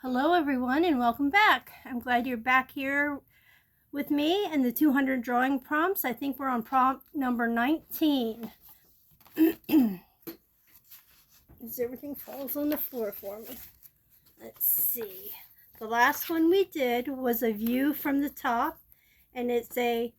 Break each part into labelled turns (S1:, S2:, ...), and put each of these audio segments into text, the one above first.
S1: Hello everyone and welcome back. I'm glad you're back here with me and the 200 drawing prompts. I think we're on prompt number 19. As everything falls on the floor for me. Let's see. The last one we did was a view from the top, and it's a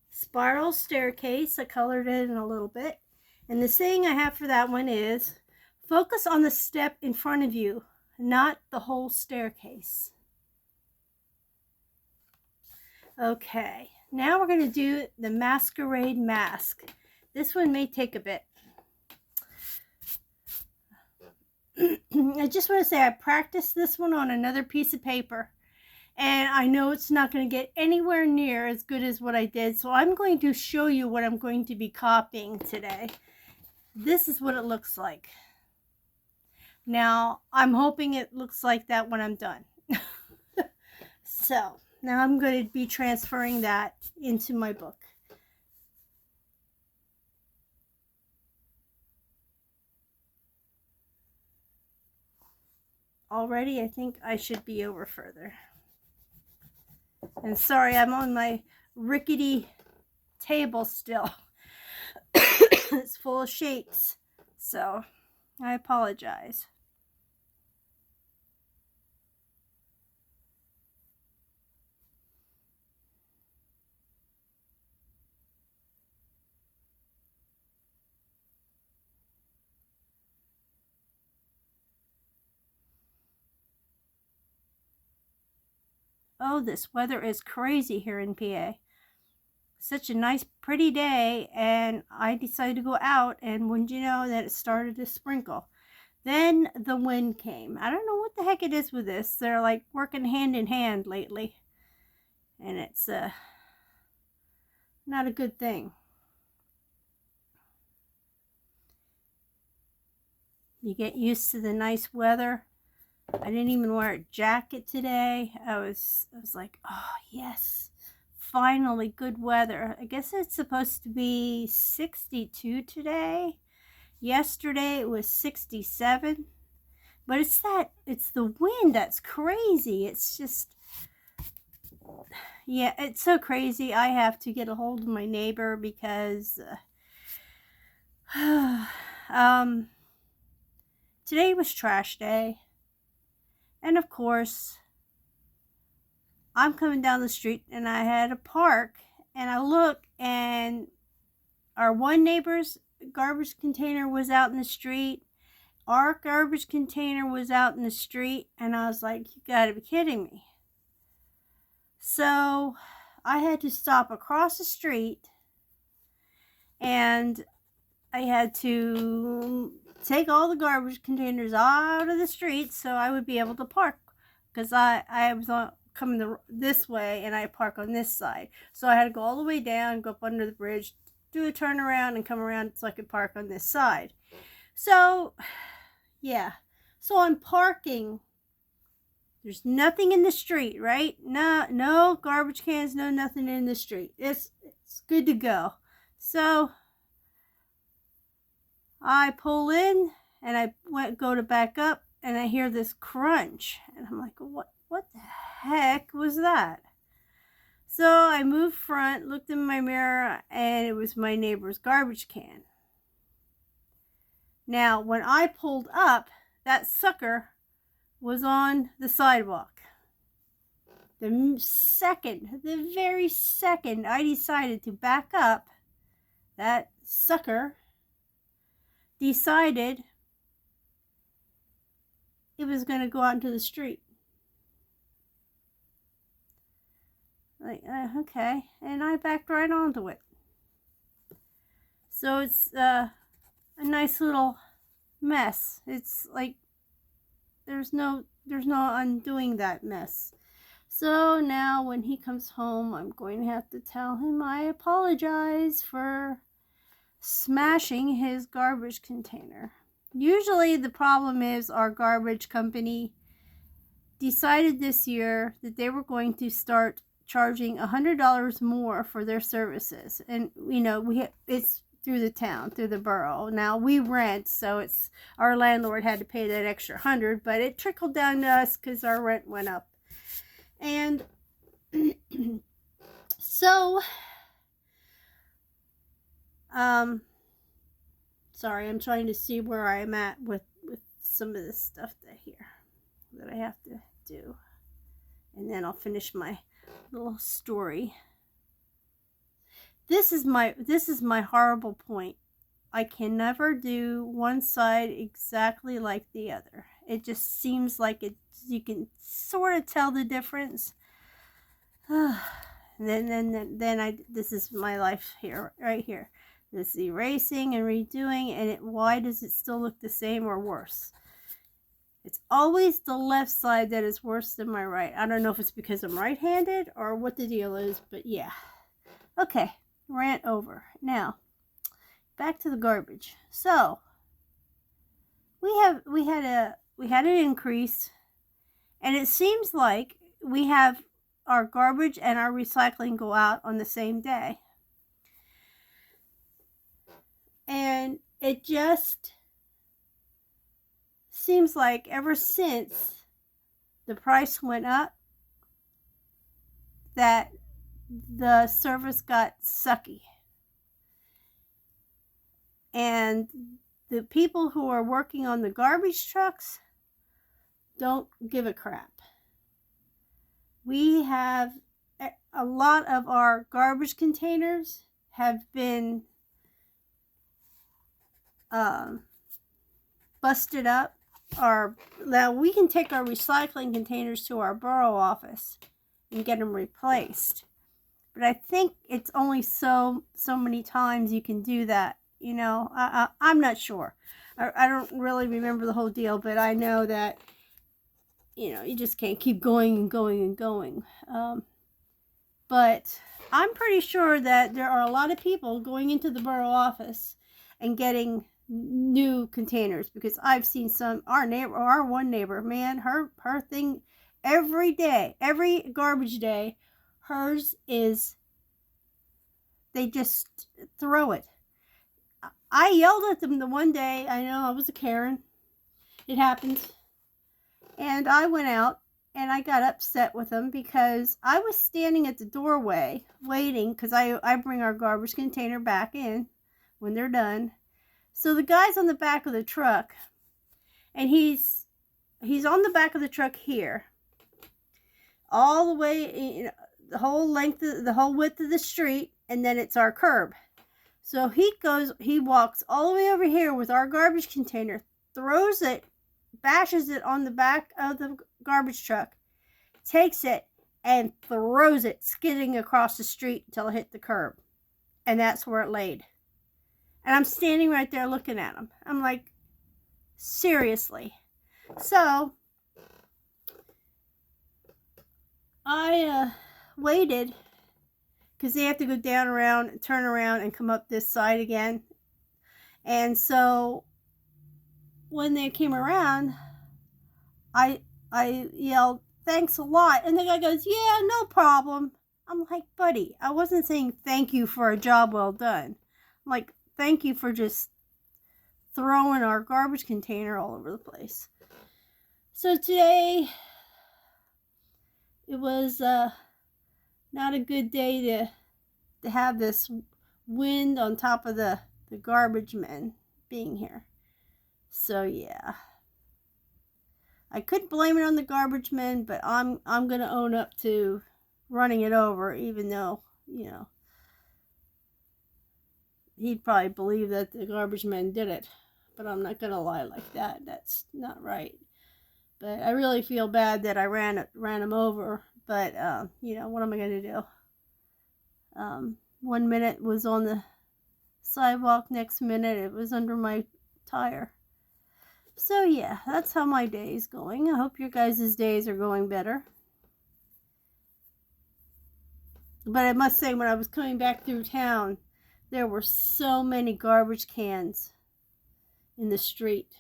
S1: spiral staircase. I colored it in a little bit. And the saying I have for that one is, focus on the step in front of you, not the whole staircase. Okay, now we're going to do the masquerade mask. This one may take a bit. I just want to say I practiced this one on another piece of paper, and I know it's not going to get anywhere near as good as what I did, so I'm going to show you what I'm going to be copying today. This is what it looks like. Now, I'm hoping it looks like that when I'm done. So, now I'm going to be transferring that into my book. Already, I think I should be over further. And sorry, I'm on my rickety table still. It's full of shakes, so I apologize. Oh, this weather is crazy here in PA. Such a nice, pretty day, and I decided to go out, and wouldn't you know that it started to sprinkle. Then the wind came. I don't know what the heck it is with this. They're like working hand in hand lately, and it's not a good thing. You get used to the nice weather. I didn't even wear a jacket today. I was like, oh yes, finally good weather. I guess it's supposed to be 62 today. Yesterday it was 67. But it's the wind that's crazy. It's just, yeah, it's so crazy. I have to get a hold of my neighbor because today was trash day. And of course, I'm coming down the street and I had a park, and I look, and our one neighbor's garbage container was out in the street. Our garbage container was out in the street, and I was like, you gotta be kidding me. So I had to stop across the street, and I had to take all the garbage containers out of the street so I would be able to park, because I was coming this way and I park on this side. So I had to go all the way down, go up under the bridge, do a turnaround, and come around so I could park on this side. So, yeah. So I'm parking. There's nothing in the street, right? No garbage cans, no nothing in the street. It's good to go. So I pull in, and I go to back up, and I hear this crunch, and I'm like, what the heck was that? So I moved front, looked in my mirror, and it was my neighbor's garbage can. Now, when I pulled up, that sucker was on the sidewalk. The very second I decided to back up, that sucker decided it was going to go out into the street. Like, okay. And I backed right onto it. So it's a nice little mess. It's like there's no undoing that mess. So now when he comes home, I'm going to have to tell him I apologize for smashing his garbage container. Usually the problem is our garbage company decided this year that they were going to start charging $100 more for their services. And you know, it's through the town, through the borough. Now we rent, so it's our landlord had to pay that extra 100, but it trickled down to us because our rent went up. And so, sorry, I'm trying to see where I'm at with some of this stuff that I have to do, and then I'll finish my little story. This is my horrible point. I can never do one side exactly like the other. It just seems like you can sort of tell the difference. This is my life here, right here. This erasing and redoing, and why does it still look the same or worse? It's always the left side that is worse than my right. I don't know if it's because I'm right-handed or what the deal is, but yeah. Okay, rant over. Now, back to the garbage. So, we had an increase, and it seems like we have our garbage and our recycling go out on the same day. And it just seems like ever since the price went up, that the service got sucky. And the people who are working on the garbage trucks don't give a crap. We have a lot of our garbage containers have been busted up. Now we can take our recycling containers to our borough office and get them replaced, but I think it's only so many times you can do that. You know, I'm not sure. I don't really remember the whole deal, but I know that, you know, you just can't keep going and going and going. But I'm pretty sure that there are a lot of people going into the borough office and getting new containers, because I've seen some, our one neighbor, man, her thing every day, every garbage day, hers is, they just throw it. I yelled at them the one day. I know I was a Karen. It happens. And I went out and I got upset with them because I was standing at the doorway waiting, because I bring our garbage container back in when they're done. So the guy's on the back of the truck, and he's on the back of the truck here, all the way, you know, the whole width of the street, and then it's our curb. So he walks all the way over here with our garbage container, throws it, bashes it on the back of the garbage truck, takes it, and throws it, skidding across the street until it hit the curb. And that's where it laid. And I'm standing right there looking at him. I'm like, seriously. So, I waited, because they have to go down around, turn around, and come up this side again. And so, when they came around, I yelled, "Thanks a lot." And the guy goes, "Yeah, no problem." I'm like, buddy, I wasn't saying thank you for a job well done. I'm like, thank you for just throwing our garbage container all over the place. So today, it was not a good day to have this wind on top of the garbage men being here. So yeah, I could blame it on the garbage men, but I'm gonna own up to running it over, even though, you know, he'd probably believe that the garbage men did it, but I'm not gonna lie like that. That's not right. But I really feel bad that I ran him over. But you know, what am I gonna do? 1 minute was on the sidewalk, next minute it was under my tire. So yeah, that's how my day is going. I hope your guys' days are going better. But I must say, when I was coming back through town, there were so many garbage cans in the street.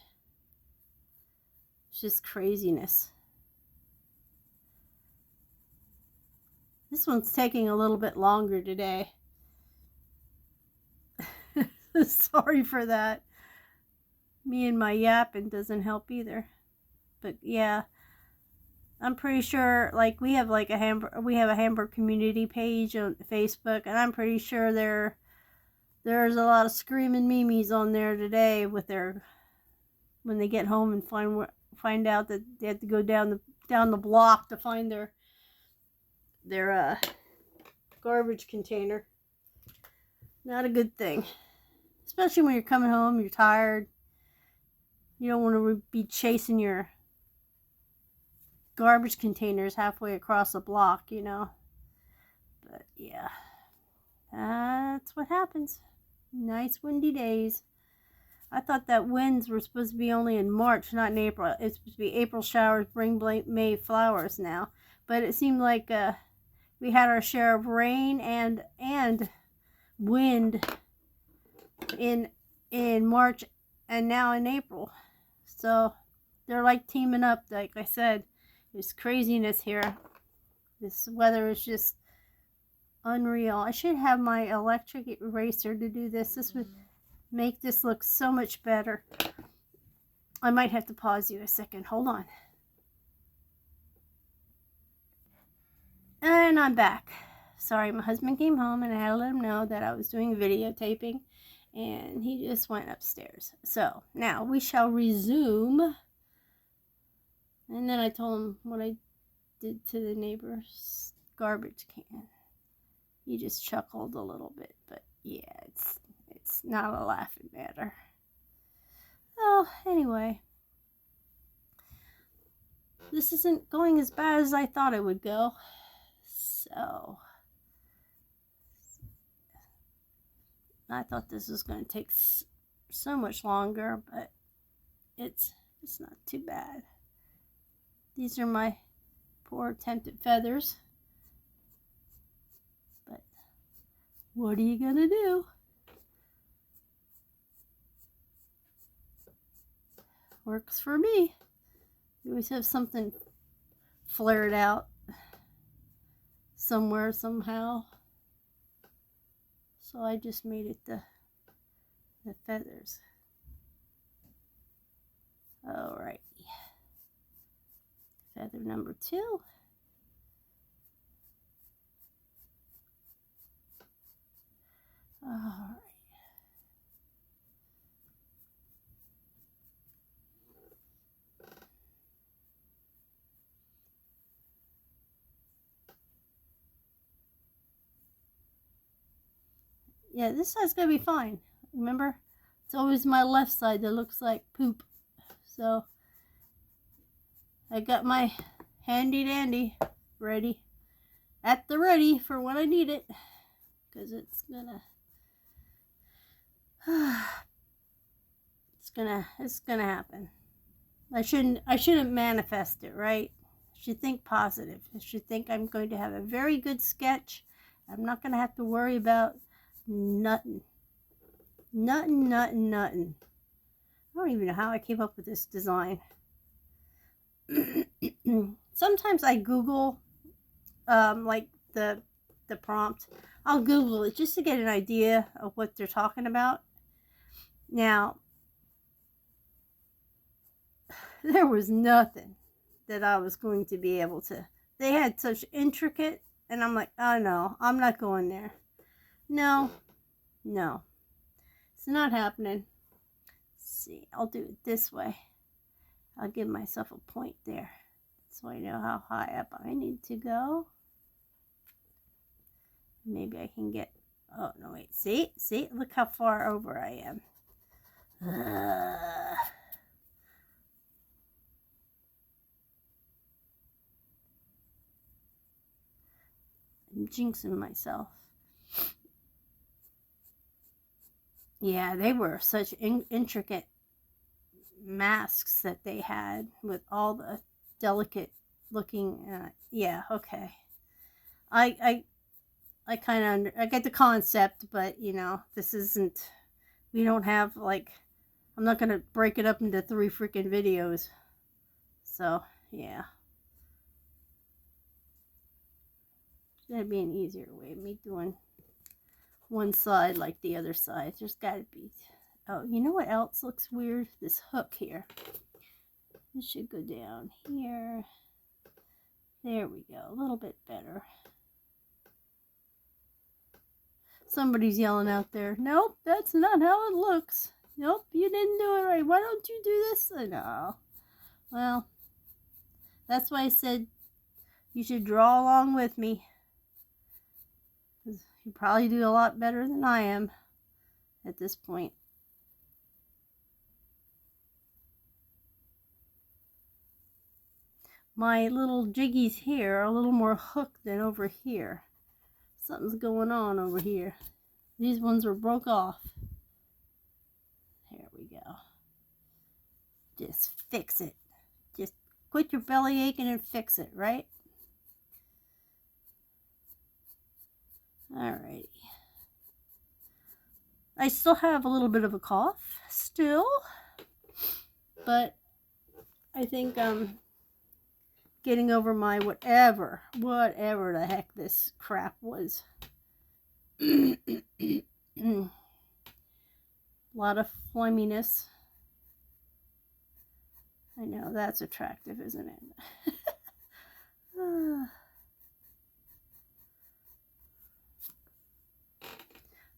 S1: It's just craziness. This one's taking a little bit longer today. Sorry for that. Me and my yapping doesn't help either. But yeah, I'm pretty sure, like, we have a Hamburg community page on Facebook, and I'm pretty sure there's a lot of screaming memes on there today with when they get home and find out that they have to go down the block to find their garbage container. Not a good thing, especially when you're coming home, you're tired. You don't want to be chasing your garbage containers halfway across the block, you know. But yeah, that's what happens. Nice windy days. I thought that winds were supposed to be only in March, not in April. It's supposed to be April showers bring May flowers now. But it seemed like we had our share of rain and wind in March and now in April. So they're like teaming up. Like I said, there's craziness here. This weather is just unreal. I should have my electric eraser to do this. This would make this look so much better. I might have to pause you a second. Hold on. And I'm back. Sorry, my husband came home and I had to let him know that I was doing videotaping, and he just went upstairs. So now we shall resume. And then I told him what I did to the neighbor's garbage can. He just chuckled a little bit, but yeah, it's not a laughing matter. Oh, anyway, this isn't going as bad as I thought it would go. So I thought this was going to take so much longer, but it's not too bad. These are my poor attempted feathers. But what are you going to do? Works for me. You always have something flared out somewhere, somehow. So I just made it the feathers. Alright. Feather number 2. Alright. Yeah, this side's gonna be fine. Remember, it's always my left side that looks like poop. So I got my handy dandy ready, at the ready for when I need it, because it's gonna happen. I shouldn't manifest it, right? I should think positive. I should think I'm going to have a very good sketch. I'm not gonna have to worry about nothing. I don't even know how I came up with this design. Sometimes I Google like the prompt. I'll Google it just to get an idea of what they're talking about. Now, there was nothing that I was going to be able to. They had such intricate, and I'm like, oh no, I'm not going there. No, it's not happening. Let's see, I'll do it this way. I'll give myself a point there so I know how high up I need to go. Maybe I can get, oh no, wait, see, look how far over I am. I'm jinxing myself. Yeah, they were such intricate masks that they had with all the delicate looking, yeah, okay. I kind of, I get the concept, but you know, this isn't, we don't have, like, I'm not going to break it up into 3 freaking videos. So, yeah. That'd be an easier way of me doing one side like the other side. There's got to be. Oh, you know what else looks weird? This hook here. This should go down here. There we go. A little bit better. Somebody's yelling out there. Nope, that's not how it looks. Nope, you didn't do it right. Why don't you do this? No. Well, that's why I said you should draw along with me. You probably do a lot better than I am at this point. My little jiggies here are a little more hooked than over here. Something's going on over here. These ones are broke off. There we go. Just fix it. Just quit your belly aching and fix it, right? Alrighty. I still have a little bit of a cough still, but I think I'm getting over my whatever the heck this crap was. A lot of phlegminess. I know, that's attractive, isn't it?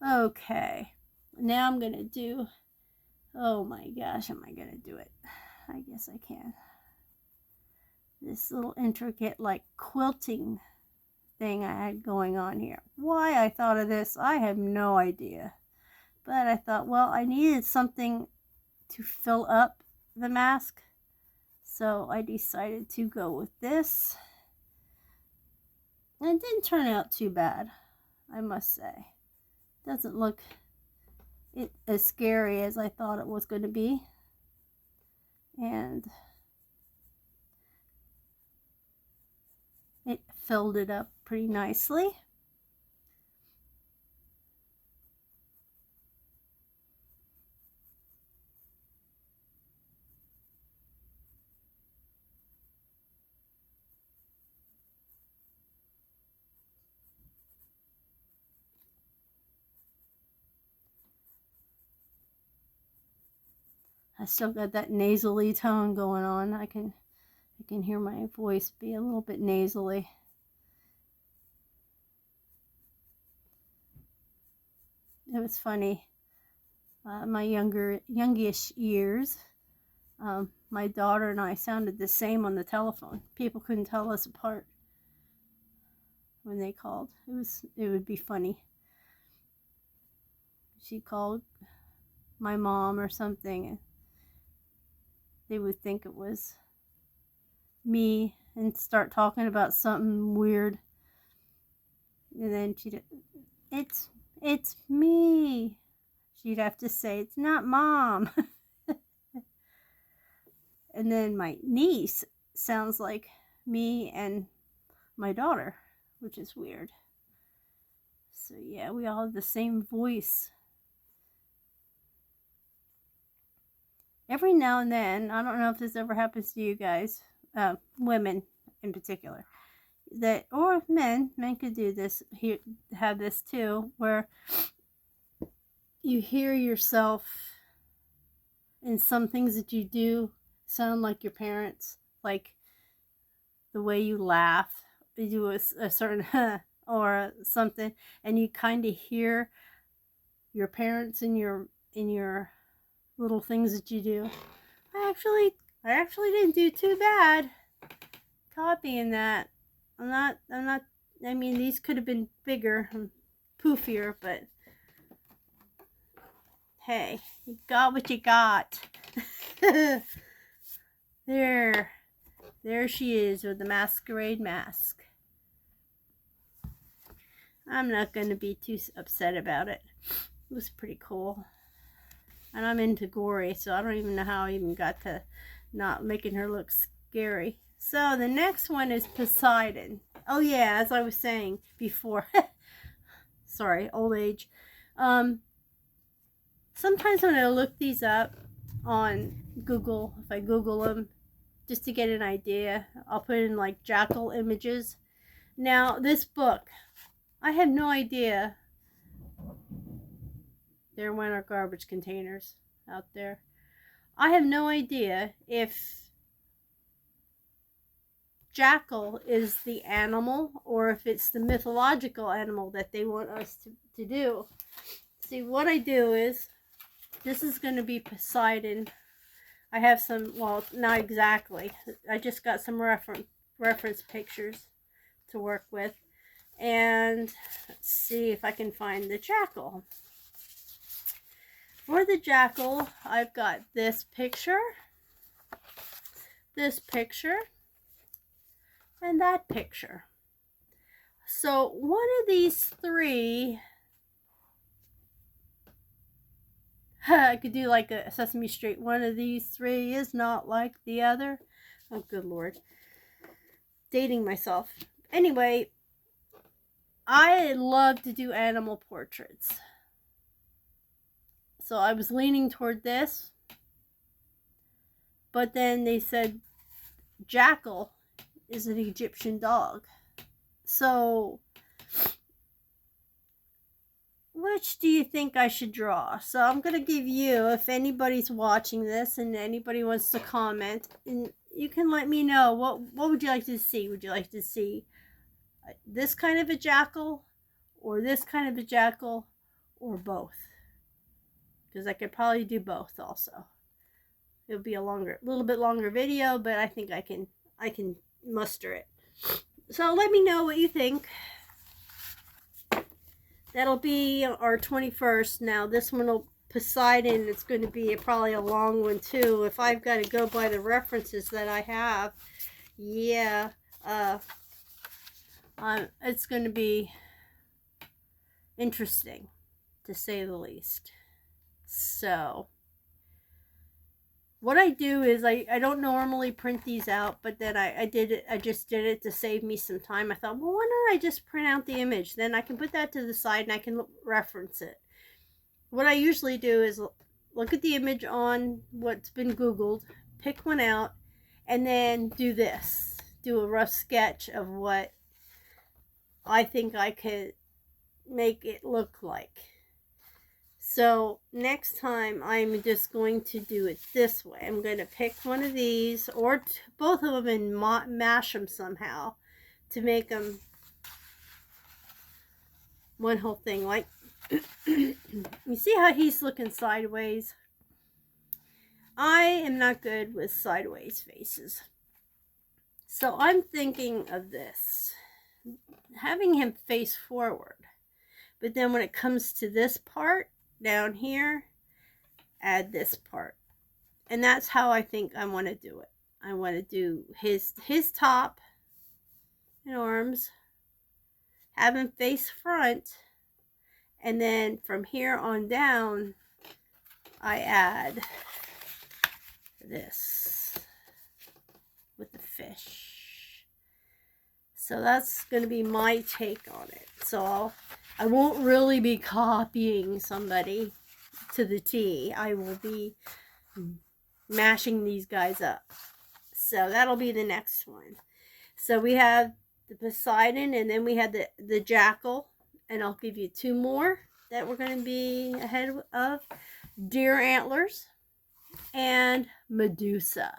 S1: Okay, now I'm gonna do, oh my gosh, am I gonna do it? I guess I can. This little intricate like quilting thing I had going on here. Why I thought of this, I have no idea. But I thought, well, I needed something to fill up the mask. So I decided to go with this. And it didn't turn out too bad, I must say. Doesn't look as scary as I thought it was going to be. And it filled it up pretty nicely. I still got that nasally tone going on. I can hear my voice be a little bit nasally. It was funny. My youngish years, my daughter and I sounded the same on the telephone. People couldn't tell us apart when they called. It would be funny. She called my mom or something, and they would think it was me and start talking about something weird. And then it's me. She'd have to say, it's not mom. And then my niece sounds like me and my daughter, which is weird. So yeah, we all have the same voice. Every now and then, I don't know if this ever happens to you guys, women in particular, that, or men could do this, have this too, where you hear yourself and some things that you do sound like your parents, like the way you laugh, you do a certain or something, and you kind of hear your parents in your little things that you do. I actually didn't do too bad copying that. I'm not, I mean, these could have been bigger and poofier, but hey, you got what you got. There she is with the masquerade mask. I'm not going to be too upset about it. It was pretty cool. And I'm into gory, so I don't even know how I even got to not making her look scary. So the next one is Poseidon. Oh yeah, as I was saying before. Sorry, old age. Sometimes when I look these up on Google, if I Google them, just to get an idea, I'll put in like jackal images. Now, this book, I have no idea There went our garbage containers out there. I have no idea if jackal is the animal or if it's the mythological animal that they want us to do. See, what I do is, this is going to be Poseidon. I have some, well, not exactly. I just got some reference pictures to work with. And let's see if I can find the jackal. For the jackal, I've got this picture, and that picture. So one of these three, I could do like a Sesame Street. One of these three is not like the other. Oh, good Lord. Dating myself. Anyway, I love to do animal portraits. So I was leaning toward this. But then they said jackal is an Egyptian dog. So which do you think I should draw? So I'm going to give you, if anybody's watching this and anybody wants to comment, and you can let me know, what would you like to see? Would you like to see this kind of a jackal, or this kind of a jackal, or both? Because I could probably do both also. It'll be a little bit longer video, but I think I can muster it. So let me know what you think. That'll be our 21st. Now this one will Poseidon. It's going to be probably a long one too. If I've got to go by the references that I have, yeah, it's going to be interesting, to say the least. So what I do is I don't normally print these out, but then I just did it to save me some time. I thought, well, why don't I just print out the image? Then I can put that to the side and I can reference it. What I usually do is look at the image on what's been Googled, pick one out, and then do this. Do a rough sketch of what I think I could make it look like. So next time I'm just going to do it this way. I'm going to pick one of these, or both of them, and mash them somehow to make them one whole thing. Like, you see how he's looking sideways? I am not good with sideways faces. So I'm thinking of this, having him face forward. But then when it comes to this part, down here, add this part. And that's how I think I want to do it. I want to do his top and arms, have him face front, and then from here on down I add this with the fish. So that's going to be my take on it. So I won't really be copying somebody to the T. I will be mashing these guys up. So that'll be the next one. So we have the Poseidon, and then we had the jackal. And I'll give you two more that we're going to be ahead of. Deer antlers and Medusa.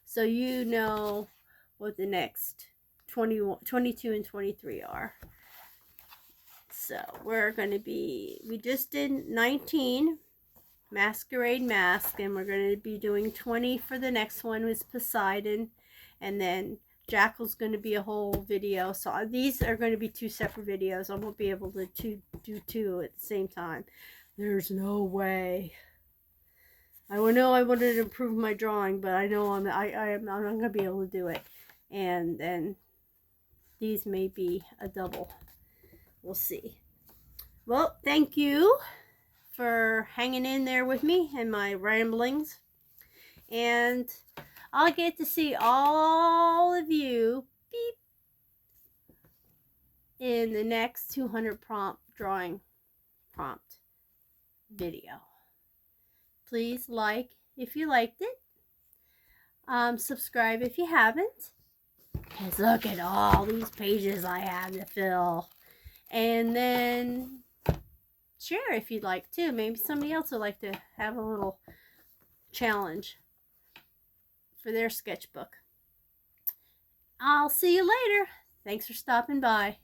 S1: So you know what the next 21, 22, and 23 are. So we're going to be, we just did 19, Masquerade Mask, and we're going to be doing 20 for the next one with Poseidon, and then Jackal's going to be a whole video. So these are going to be two separate videos. I won't be able to do two at the same time. There's no way. I know I wanted to improve my drawing, but I know I'm not going to be able to do it. And then these may be a double. We'll see. Well, thank you for hanging in there with me and my ramblings. And I'll get to see all of you, beep, in the next 200 drawing prompt video. Please like if you liked it. Subscribe if you haven't. Because look at all these pages I have to fill. And then share if you'd like to. Maybe somebody else would like to have a little challenge for their sketchbook. I'll see you later. Thanks for stopping by.